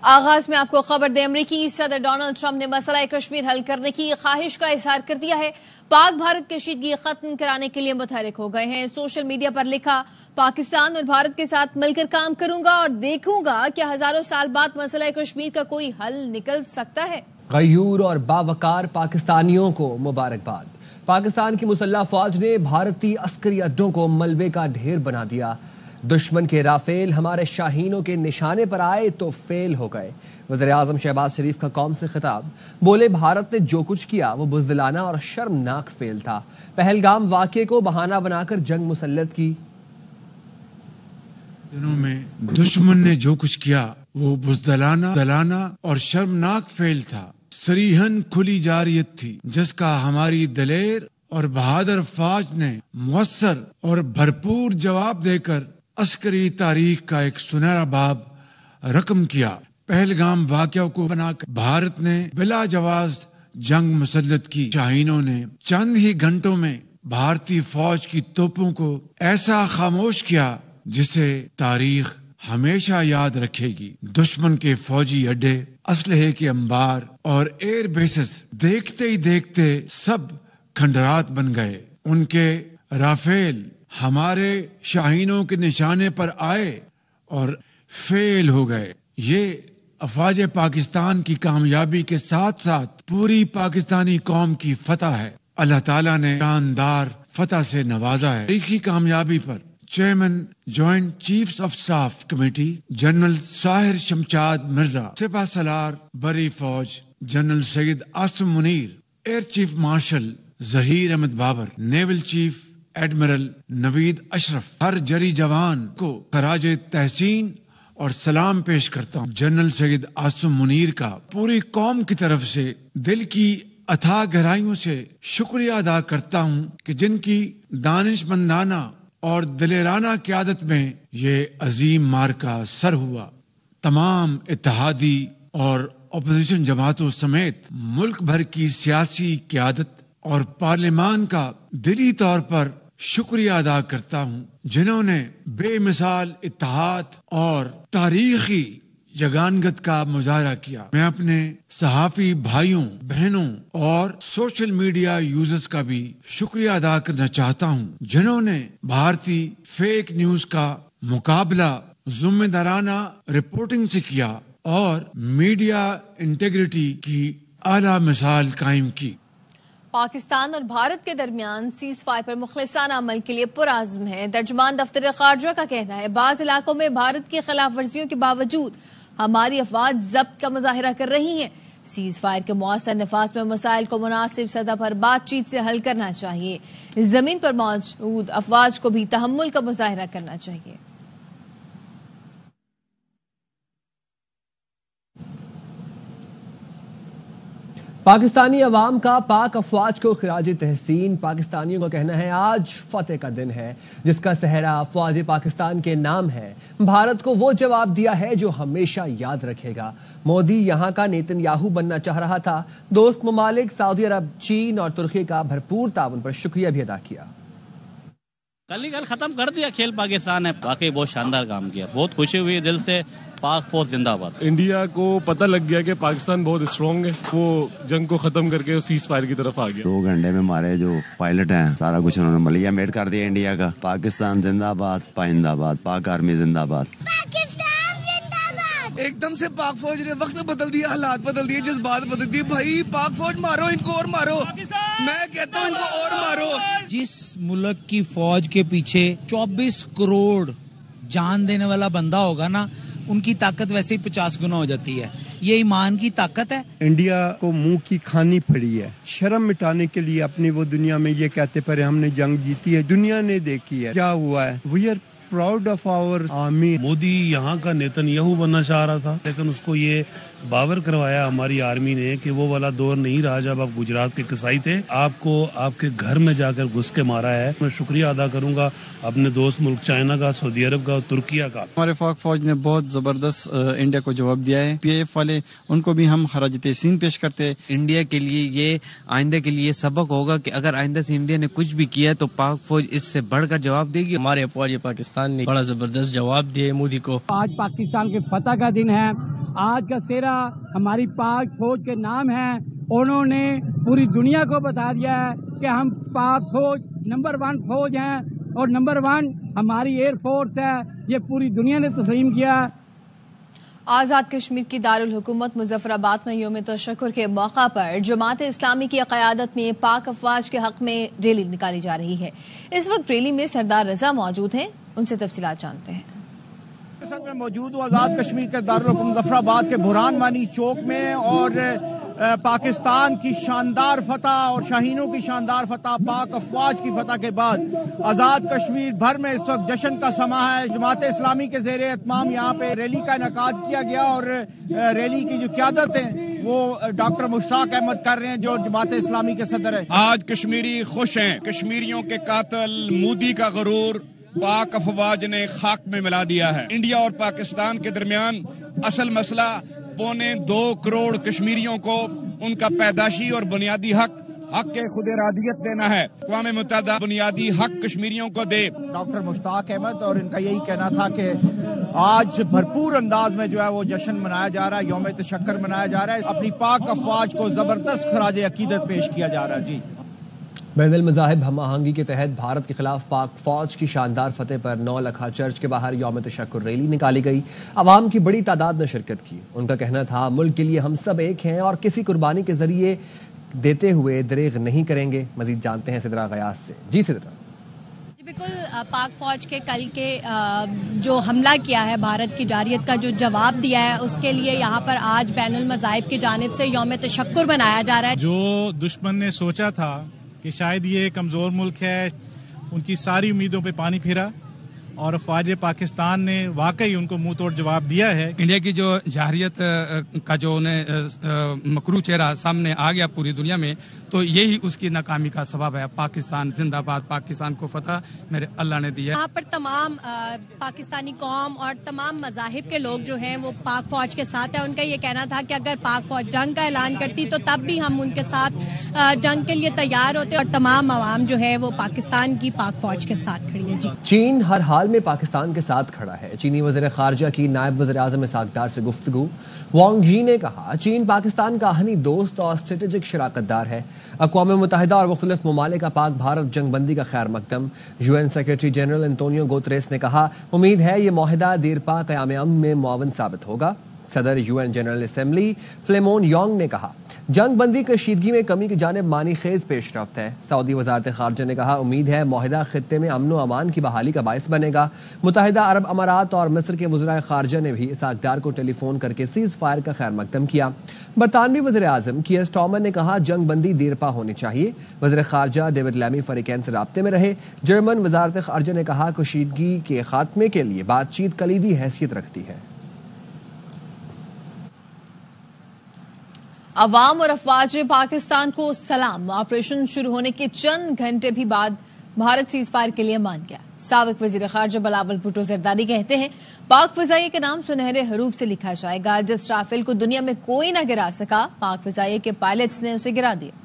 آغاز میں آپ کو خبر دیں، امریکی صدر ڈونلڈ ٹرمپ نے مسئلہ کشمیر حل کرنے کی خواہش کا اظہار کر دیا ہے۔ پاک بھارت کشیدگی ختم کرانے کے لیے متحرک ہو گئے ہیں۔ سوشل میڈیا پر لکھا، پاکستان اور بھارت کے ساتھ مل کر کام کروں گا اور دیکھوں گا کہ ہزاروں سال بعد مسئلہ کشمیر کا کوئی حل نکل سکتا ہے۔ غیور اور باوقار پاکستانیوں کو مبارکباد۔ پاکستان کی مسلح افواج نے بھارتی عسکری اڈوں کو ملبے کا ڈھیر بنا دیا۔ دشمن کے رافیل ہمارے شاہینوں کے نشانے پر آئے تو فیل ہو گئے۔ وزیراعظم شہباز شریف کا قوم سے خطاب، بولے بھارت نے جو کچھ کیا وہ بزدلانہ اور شرمناک فیل تھا۔ پہلگام واقعے کو بہانہ بنا کر جنگ مسلط کی۔ دنوں میں دشمن نے جو کچھ کیا وہ بزدلانہ اور شرمناک فیل تھا۔ سریحن کھلی جارحیت تھی جس کا ہماری دلیر اور بہادر فوج نے مؤثر اور بھرپور جواب دے کر عسکری تاریخ کا ایک سنہرا باب رقم کیا۔ پہلگام واقعہ کو بنا کر بھارت نے بلا جواز جنگ مسلط کی۔ شاہینوں نے چند ہی گھنٹوں میں بھارتی فوج کی توپوں کو ایسا خاموش کیا جسے تاریخ ہمیشہ یاد رکھے گی۔ دشمن کے فوجی اڈے، اسلحے کے انبار اور ایئر بیسز دیکھتے ہی دیکھتے سب کھنڈرات بن گئے۔ ان کے رافیل ہمارے شاہینوں کے نشانے پر آئے اور فیل ہو گئے۔ یہ افواج پاکستان کی کامیابی کے ساتھ ساتھ پوری پاکستانی قوم کی فتح ہے۔ اللہ تعالیٰ نے شاندار فتح سے نوازا ہے۔ تاریخی کامیابی پر chairman joint chiefs of staff committee general Sahir Shamshad Mirza, سپہ سالار بری فوج general Syed Asim Munir, air chief marshal Zaheer Ahmed Babar, naval chief admiral Naveed Ashraf, ہر جری جوان کو خراج تحسین اور سلام پیش کرتا ہوں۔ جنرل سید عاصم منیر کا پوری قوم کی طرف سے دل کی اتھاہ گہرائیوں سے شکریہ ادا کرتا ہوں کہ جن کی دانش مندانہ اور دلیرانہ قیادت میں یہ عظیم مارکا سر ہوا۔ تمام اتحادی اور اپوزیشن جماعتوں سمیت ملک بھر کی سیاسی قیادت اور پارلیمان کا دلی طور پر شکریہ ادا کرتا ہوں جنہوں نے بے مثال اتحاد اور تاریخی یگانگت کا مظاہرہ کیا۔ میں اپنے صحافی بھائیوں بہنوں اور سوشل میڈیا یوزرز کا بھی شکریہ ادا کرنا چاہتا ہوں جنہوں نے بھارتی فیک نیوز کا مقابلہ ذمہ دارانہ رپورٹنگ سے کیا اور میڈیا انٹیگریٹی کی اعلیٰ مثال قائم کی۔ پاکستان اور بھارت کے درمیان سیز فائر پر مخلصانہ عمل کے لیے پرعزم ہے۔ ترجمان دفتر خارجہ کا کہنا ہے بعض علاقوں میں بھارت کی خلاف ورزیوں کے باوجود ہماری افواج ضبط کا مظاہرہ کر رہی ہیں۔ سیز فائر کے مؤثر نفاذ میں مسائل کو مناسب سطح پر بات چیت سے حل کرنا چاہیے۔ زمین پر موجود افواج کو بھی تحمل کا مظاہرہ کرنا چاہیے۔ پاکستانی عوام کا پاک افواج کو خراج تحسین۔ پاکستانیوں کا کہنا ہے آج فتح کا دن ہے جس کا صحرا افواج پاکستان کے نام ہے۔ بھارت کو وہ جواب دیا ہے جو ہمیشہ یاد رکھے گا۔ مودی یہاں کا نیتن یاہو بننا چاہ رہا تھا۔ دوست ممالک سعودی عرب، چین اور ترکی کا بھرپور تعاون پر شکریہ بھی ادا کیا۔ کل ختم کر دیا کھیل پاکستان نے، واقعی بہت شاندار کام کیا، بہت خوشی ہوئی دل سے۔ پاک فوج زندہ باد۔ انڈیا کو پتہ لگ گیا کہ پاکستان بہت اسٹرانگ ہے، وہ جنگ کو ختم کر کے سیز فائر کی طرف آ گیا۔ 2 گھنٹے میں ہمارے جو پائلٹ ہیں سارا کچھ انہوں نے ملیہ میٹ کر دیا انڈیا کا۔ پاکستان زندہ باد، پائندہ آباد، پاک آرمی زندہ باد۔ ایک دم سے پاک فوج نے وقت بدل دیا، حالات بدل دیے، جذبات بدل دیے۔ بھائی پاک فوج مارو، ان کو اور مارو، میں کہتا ہوں ان کو اور مارو۔ جس ملک کی فوج کے پیچھے 24 کروڑ جان دینے والا بندہ ہوگا نا، ان کی طاقت ویسے ہی 50 گنا ہو جاتی ہے۔ یہ ایمان کی طاقت ہے۔ انڈیا کو منہ کی کھانی پڑی ہے، شرم مٹانے کے لیے اپنی وہ دنیا میں یہ کہتے پر ہم نے جنگ جیتی ہے، دنیا نے دیکھی ہے کیا ہوا ہے۔ We are proud of our army. Modi یہاں کا نیتن یاہو بننا چاہ رہا تھا لیکن اس کو یہ باور کروایا ہماری آرمی نے کہ وہ والا دور نہیں رہا جب آپ گجرات کے کسائی تھے، آپ کو آپ کے گھر میں جا کر گھس کے مارا ہے۔ میں شکریہ ادا کروں گا اپنے دوست ملک چائنا کا، سعودی عرب کا، ترکیہ کا۔ ہمارے پاک فوج نے بہت زبردست انڈیا کو جواب دیا ہے۔ پی ایف والے ان کو بھی ہم خراج تحسین پیش کرتے ہیں۔ انڈیا کے لیے یہ آئندہ کے لیے سبق ہوگا کہ اگر آئندہ سے انڈیا نے کچھ بھی کیا تو پاک فوج اس سے بڑھ کر جواب دے گی۔ ہمارے افواج پاکستان نے بڑا زبردست جواب دیا مودی کو۔ آج پاکستان کے فتح کا دن ہے آج کا سہرا ہماری پاک فوج کے نام ہے. انہوں نے پوری دنیا کو بتا دیا ہے کہ ہم پاک فوج نمبر 1 فوج ہیں اور نمبر 1 ہماری ایئر فورس ہے. یہ پوری دنیا نے تسلیم کیا. آزاد کشمیر کی دارالحکومت مظفر آباد میں یوم تشکر کے موقع پر جماعت اسلامی کی قیادت میں پاک افواج کے حق میں ریلی نکالی جا رہی ہے. اس وقت ریلی میں سردار رضا موجود ہیں، ان سے تفصیلات جانتے ہیں. اس وقت میں موجود ہوں آزاد کشمیر کے دارالحکومت مظفر آباد کے بحران وانی چوک میں، اور پاکستان کی شاندار فتح اور شاہینوں کی شاندار فتح، پاک افواج کی فتح کے بعد آزاد کشمیر بھر میں اس وقت جشن کا سما ہے. جماعت اسلامی کے زیر اہتمام یہاں پہ ریلی کا انعقاد کیا گیا، اور ریلی کی جو قیادت ہے وہ ڈاکٹر مشتاق احمد کر رہے ہیں جو جماعت اسلامی کے صدر ہیں. آج کشمیری خوش ہیں. کشمیریوں کے قاتل مودی کا غرور پاک افواج نے خاک میں ملا دیا ہے. انڈیا اور پاکستان کے درمیان اصل مسئلہ 2.25 کروڑ کشمیریوں کو ان کا پیدائشی اور بنیادی حق خود ارادیت دینا ہے. اقوام متحدہ بنیادی حق کشمیریوں کو دے. ڈاکٹر مشتاق احمد اور ان کا یہی کہنا تھا کہ آج بھرپور انداز میں جو ہے وہ جشن منایا جا رہا ہے، یوم تشکر منایا جا رہا ہے. اپنی پاک افواج کو زبردست خراج عقیدت پیش کیا جا رہا ہے. جی، بین المذاہب ہم آہنگی کے تحت بھارت کے خلاف پاک فوج کی شاندار فتح پر 9 لکھا چرچ کے باہر یوم تشکر ریلی نکالی گئی. عوام کی بڑی تعداد نے شرکت کی. ان کا کہنا تھا ملک کے لیے ہم سب ایک ہیں اور کسی قربانی کے ذریعے دیتے ہوئے دریغ نہیں کریں گے. مزید جانتے ہیں سدرا غیاث سے. جی سدرا. بالکل، پاک فوج کے کل کے جو حملہ کیا ہے، بھارت کی جارحیت کا جو جواب دیا ہے، اس کے لیے یہاں پر آج بین المذاہب کی جانب سے یوم تشکر منایا جا رہا ہے. جو دشمن نے سوچا تھا کہ شاید یہ کمزور ملک ہے، ان کی ساری امیدوں پہ پانی پھرا، اور افواج پاکستان نے واقعی ان کو منہ توڑ جواب دیا ہے. انڈیا کی جو جارحیت کا جو انہیں مکروہ چہرہ سامنے آ گیا پوری دنیا میں، تو یہی اس کی ناکامی کا سبب ہے. پاکستان زندہ باد، پاکستان کو فتح میرے اللہ نے دیا. یہاں پر تمام پاکستانی قوم اور تمام مذاہب کے لوگ جو ہیں وہ پاک فوج کے ساتھ ہیں. ان کا یہ کہنا تھا کہ اگر پاک فوج جنگ کا اعلان کرتی تو تب بھی ہم ان کے ساتھ جنگ کے لیے تیار ہوتے، اور تمام عوام جو ہے وہ پاکستان کی پاک فوج کے ساتھ کھڑی ہے. جی، چین ہر حال میں پاکستان کے ساتھ کھڑا ہے. چینی وزیر خارجہ کی نائب وزیر اعظم اسحاق ڈار سے گفتگو. وانگ جی نے کہا چین پاکستان کا اہمی دوست اور اسٹریٹجک شراکت دار ہے. اقوام متحدہ اور مختلف ممالک کا پاک بھارت جنگ بندی کا خیر مقدم. UN secretary general Antonio Guterres نے کہا امید ہے یہ معاہدہ دیر پا قیام امن میں معاون ثابت ہوگا. صدر UN جنرل اسمبلی فلیمون یونگ نے کہا جنگ بندی کشیدگی میں کمی کی جانب معنی خیز پیش رفت ہے. سعودی وزارت خارجہ نے کہا امید ہے معاہدہ خطے میں امن و امان کی بحالی کا باعث بنے گا. متحدہ عرب امارات اور مصر کے وزرائے خارجہ نے بھی اسحاق ڈار کو ٹیلی فون کر کے سیز فائر کا خیر مقدم کیا. برطانوی وزیر اعظم کیئر سٹارمر نے کہا جنگ بندی دیر پا ہونی چاہیے. وزیر خارجہ ڈیوڈ لیمی فریقین سے رابطے میں رہے. جرمن وزارت خارجہ نے کہا کشیدگی کے خاتمے کے لیے بات چیت کلیدی حیثیت رکھتی ہے. عوام اور افواج پاکستان کو سلام. آپریشن شروع ہونے کے چند گھنٹے بھی بعد بھارت سیز فائر کے لیے مان گیا. سابق وزیر خارجہ بلاول بھٹو زرداری کہتے ہیں پاک فضائیہ کے نام سنہرے حروف سے لکھا جائے گا. جس رافیل کو دنیا میں کوئی نہ گرا سکا پاک فضائیہ کے پائلٹس نے اسے گرا دیا.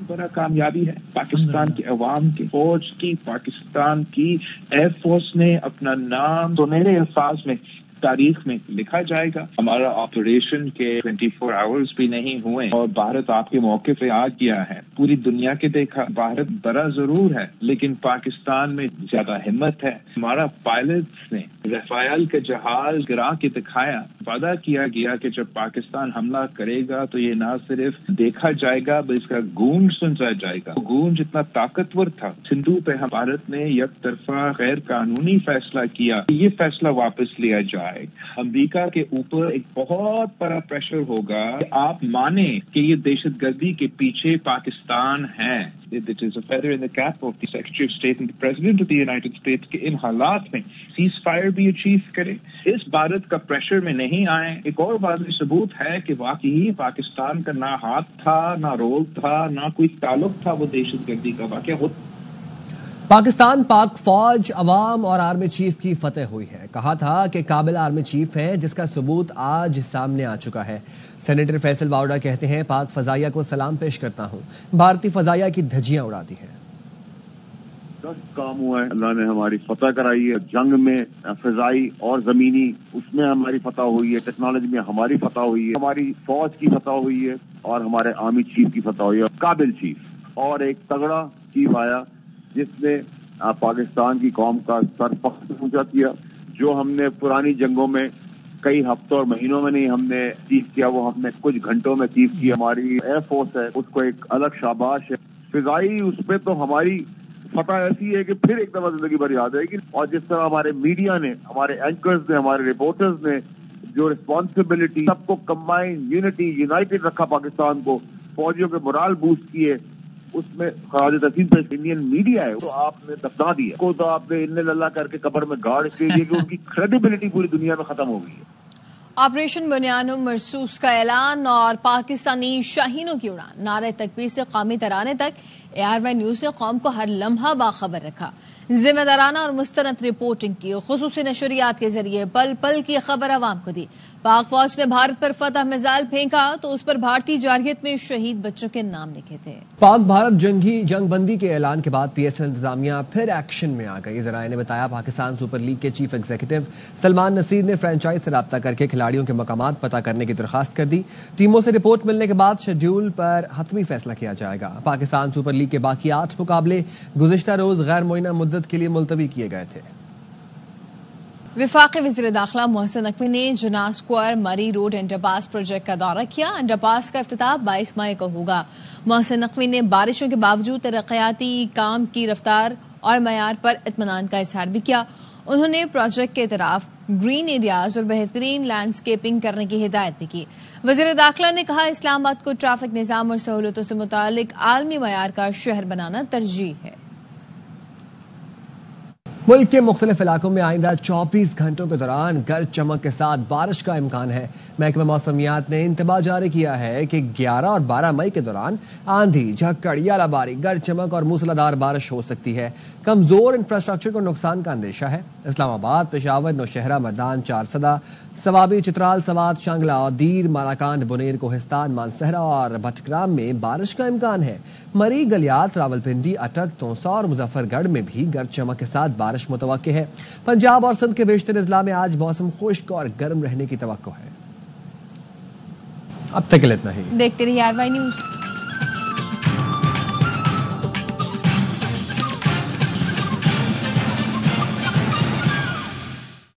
بڑا کامیابی ہے پاکستان کے عوام کی، فوج کی، پاکستان کی ایئر فورس نے اپنا نام سنہرے الفاظ میں تاریخ میں لکھا جائے گا. ہمارا آپریشن کے 24 آورز بھی نہیں ہوئے اور بھارت آپ کے موقع پہ آ گیا ہے. پوری دنیا کے دیکھا بھارت بڑا ضرور ہے لیکن پاکستان میں زیادہ ہمت ہے. ہمارا پائلٹس نے رافیل کا جہاز گرا کے دکھایا. وعدہ کیا گیا کہ جب پاکستان حملہ کرے گا تو یہ نہ صرف دیکھا جائے گا بلکہ اس کا گونج سنا جائے گا. گونج اتنا طاقتور تھا. سندھو پہ بھارت نے یک طرفہ غیر قانونی فیصلہ کیا. یہ فیصلہ واپس لیا جائے. امریکہ کے اوپر ایک بہت بڑا پریشر ہوگا کہ آپ مانیں کہ یہ دہشت گردی کے پیچھے پاکستان ہے. It is a feather in the cap of the Secretary of State and the President of the United States کہ ان حالات میں سیز فائر بھی اچیو کرے. اس بھارت کا پریشر میں نہیں آئے. ایک اور واضح ثبوت ہے کہ واقعی پاکستان کا نہ ہاتھ تھا، نہ رول تھا، نہ کوئی تعلق تھا وہ دہشت گردی کا واقعہ ہوتا. پاکستان پاک فوج عوام اور آرمی چیف کی فتح ہوئی ہے. کہا تھا کہ قابل آرمی چیف ہے جس کا ثبوت آج سامنے آ چکا ہے. سینیٹر فیصل واوڈا کہتے ہیں پاک فضائیہ کو سلام پیش کرتا ہوں. بھارتی فضائیہ کی دھجیاں اڑا دی ہیں. زبردست کام ہوا ہے. اللہ نے ہماری فتح کرائی ہے. جنگ میں فضائی اور زمینی اس میں ہماری فتح ہوئی ہے. ٹیکنالوجی میں ہماری فتح ہوئی ہے. ہماری فوج کی فتح ہوئی ہے اور ہمارے آرمی چیف کی فتح ہوئی ہے. قابل چیف اور ایک تگڑا چیف آیا جس نے پاکستان کی قوم کا سر فخر اونچا کیا. جو ہم نے پرانی جنگوں میں کئی ہفتوں اور مہینوں میں نہیں ہم نے چیف کیا, وہ ہم نے کچھ گھنٹوں میں چیف کیا. ہماری ایئر فورس ہے اس کو ایک الگ شاباش ہے. فضائی اس پہ تو ہماری فتح ایسی ہے کہ پھر ایک دفعہ زندگی بھر یاد رہے گی. اور جس طرح ہمارے میڈیا نے, ہمارے اینکرز نے, ہمارے رپورٹرز نے جو رسپانسبلٹی سب کو کمبائن یونٹی یونائٹڈ رکھا پاکستان کو, فوجیوں کے morale بوسٹ کیے, اس میں خراج تحسین پیش انڈین میڈیا ہے تو آپ نے دفنا دیا کو, تو آپ نے ان اللہ کر کے قبر میں گاڑ کے لیے کہ ان کی کریڈیبلٹی پوری دنیا میں ختم ہو گئی ہے. آپریشن بنیان مرصوص کا اعلان اور پاکستانی شاہینوں کی اڑان. نعرہ تکبیر سے قومی ترانے تک ARY نیوز نے قوم کو ہر لمحہ باخبر رکھا. ذمہ دارانہ اور مستند رپورٹنگ کی, خصوصی نشریات کے ذریعے پل پل کی خبر عوام کو دی. پاک فوج نے بھارت پر فتح میزائل پھینکا تو اس پر بھارتی جارحیت میں شہید بچوں کے نام لکھے تھے. پاک بھارت جنگ بندی کے اعلان کے بعد PSL انتظامیہ پھر ایکشن میں آ گئی. ذرائع نے بتایا پاکستان سپر لیگ کے چیف ایگزیکٹو سلمان نصیر نے فرنچائز سے رابطہ کر کے کھلاڑیوں کے مقامات پتہ کرنے کی درخواست کر دی. ٹیموں سے رپورٹ ملنے کے بعد شیڈول پر حتمی فیصلہ کیا جائے گا. پاکستان سپر لیگ کے باقی 8 مقابلے گزشتہ روز غیر معینہ مدت کے لیے ملتوی کیے گئے تھے. وفاقی وزیر داخلہ محسن نقوی نے جناح اسکوائر مری روڈ انڈر پاس پروجیکٹ کا دورہ کیا. انڈر پاس کا افتتاح 22 مئی کو ہوگا. محسن نقوی نے بارشوں کے باوجود ترقیاتی کام کی رفتار اور معیار پر اطمینان کا اظہار بھی کیا. انہوں نے پروجیکٹ کے اطراف گرین ایریاز اور بہترین لینڈسکیپنگ کرنے کی ہدایت بھی کی. وزیر داخلہ نے کہا اسلام آباد کو ٹریفک نظام اور سہولتوں سے متعلق عالمی معیار کا شہر بنانا ترجیح ہے. ملک کے مختلف علاقوں میں آئندہ 24 گھنٹوں کے دوران گرج چمک کے ساتھ بارش کا امکان ہے. محکمہ موسمیات نے انتباہ جاری کیا ہے کہ 11 اور 12 مئی کے دوران آندھی, جھکڑ, یالہ باری, گرج چمک اور موسلادھار بارش ہو سکتی ہے. کمزور انفراسٹرکچر کو نقصان کا اندیشہ ہے. اسلام آباد, پشاور, نوشہرہ, مردان, چارسدہ, سوابی, چترال, سوات, شانگلہ, دیر, مالاکانڈ, بنیر, کوہستان, مانسہرہ اور بٹگرام میں بارش کا امکان ہے. مری, گلیات, راولپنڈی, اٹک, توسا اور مظفر گڑھ میں بھی گرج چمک کے ساتھ بارش متوقع ہے. پنجاب اور سندھ کے بیشتر اضلاع میں آج موسم خشک اور گرم رہنے کی توقع ہے. اب تک اتنا ہی. دیکھتے رہیے ARY نیوز.